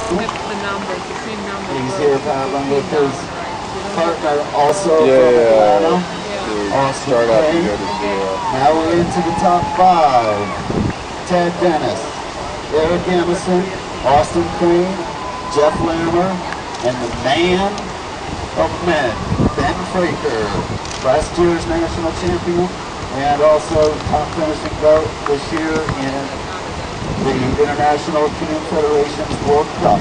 Austin. He's here battling with his partner also from Atlanta. Austin Crane. Now we're into the top 5. Ted Dennis, Eric Emerson, Austin Crane, Jeff Lammer, and the man of men, Ben Fraker, last year's national champion, and also top finishing vote this year in the International Canoe Federation's World Cup.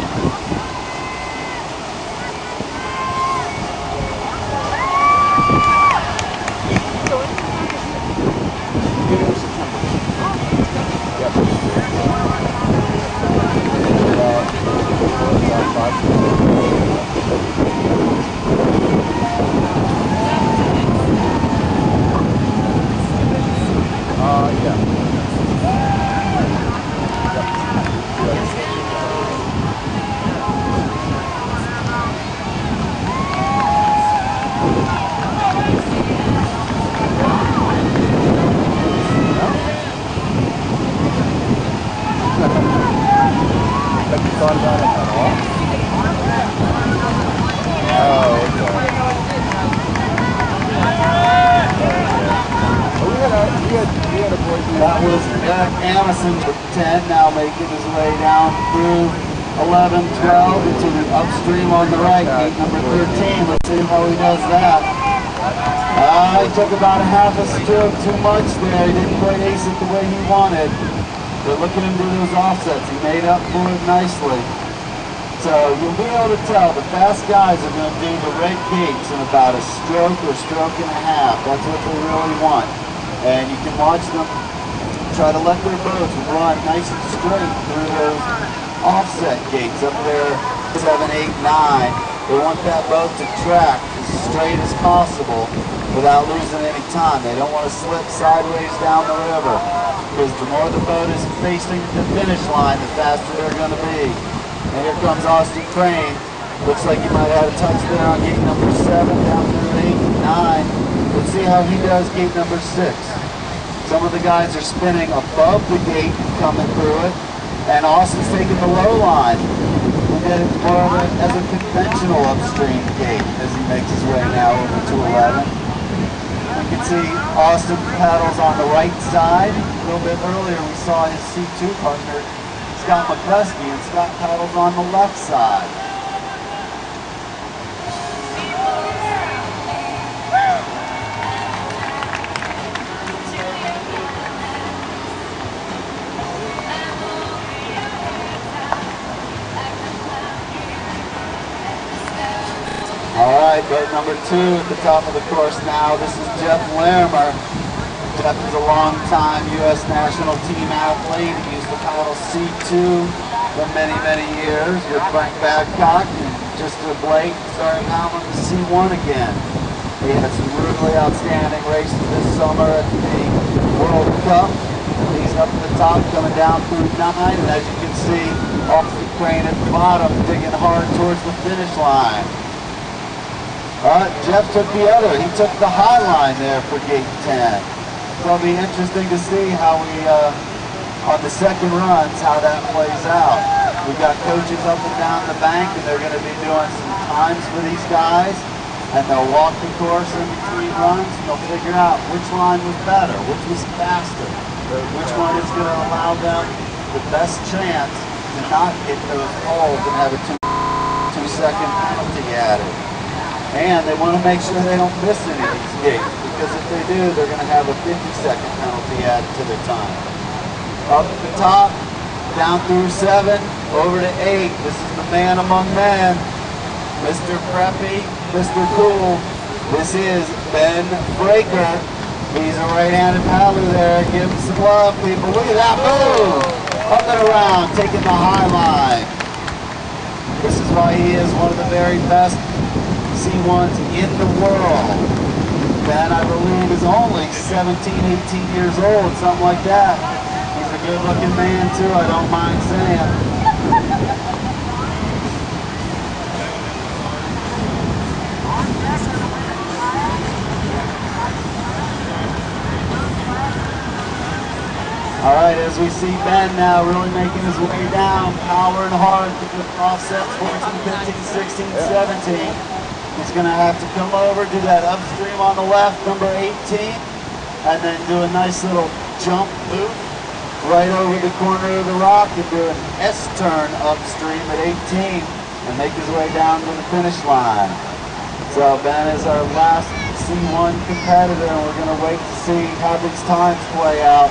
That was Eric Emerson with 10, now making his way down through 11, 12 into the upstream on the right, gate number 13. Let's see how he does that. He took about a half a stroke too much there. He didn't quite ace it the way he wanted. But look at him do those offsets. He made up for it nicely. So you'll be able to tell the fast guys are going to do the red gates in about a stroke or stroke and a half. That's what they really want. And you can watch them try to let their boats run nice and straight through those offset gates up there, 7, 8, 9. They want that boat to track as straight as possible without losing any time. They don't want to slip sideways down the river, because the more the boat is facing the finish line, the faster they're going to be. And here comes Austin Crane. Looks like he might have had a touch there on gate number 7 down through 8 and 9. Let's see how he does gate number 6. Some of the guys are spinning above the gate coming through it, and Austin's taking the low line. Look at it more of it as a conventional upstream gate as he makes his way now over to 11. You can see Austin paddles on the right side. A little bit earlier we saw his C2 partner, Scott McCluskey, and Scott paddles on the left side. Alright, boat number 2 at the top of the course now. This is Jeff Lammer. Jeff is a long-time U.S. national team athlete. He used to paddle C2 for many, many years with Frank Babcock, and just of late started paddling the C1 again. He had some really outstanding races this summer at the World Cup. He's up at the top coming down through 9, and as you can see, Austin Crane at the bottom digging hard towards the finish line. Jeff took the other. He took the high line there for gate 10. It'll be interesting to see how we, on the second runs, how that plays out. We've got coaches up and down the bank, and they're going to be doing some times for these guys, and they'll walk the course in between runs, and they'll figure out which line was better, which was faster, which one is going to allow them the best chance to not hit those holes and have a 2-second penalty added. And they want to make sure they don't miss any of these gates, because if they do, they're going to have a 50-second penalty added to their time. Up at the top, down through 7, over to 8. This is the man among men, Mr. Preppy, Mr. Cool. This is Ben Fraker. He's a right-handed paddler there. Give him some love, people. Look at that move! Up and around, taking the high line. This is why he is one of the very best C1s in the world. Ben, I believe, is only 17, 18 years old, something like that. He's a good-looking man, too, I don't mind saying. All right, as we see Ben now really making his way down, powering hard to the offset 14, 15, 16, 17. He's going to have to come over, do that upstream on the left, number 18, and then do a nice little jump boot right over the corner of the rock and do an S-turn upstream at 18 and make his way down to the finish line. So Ben is our last C1 competitor, and we're going to wait to see how these times play out.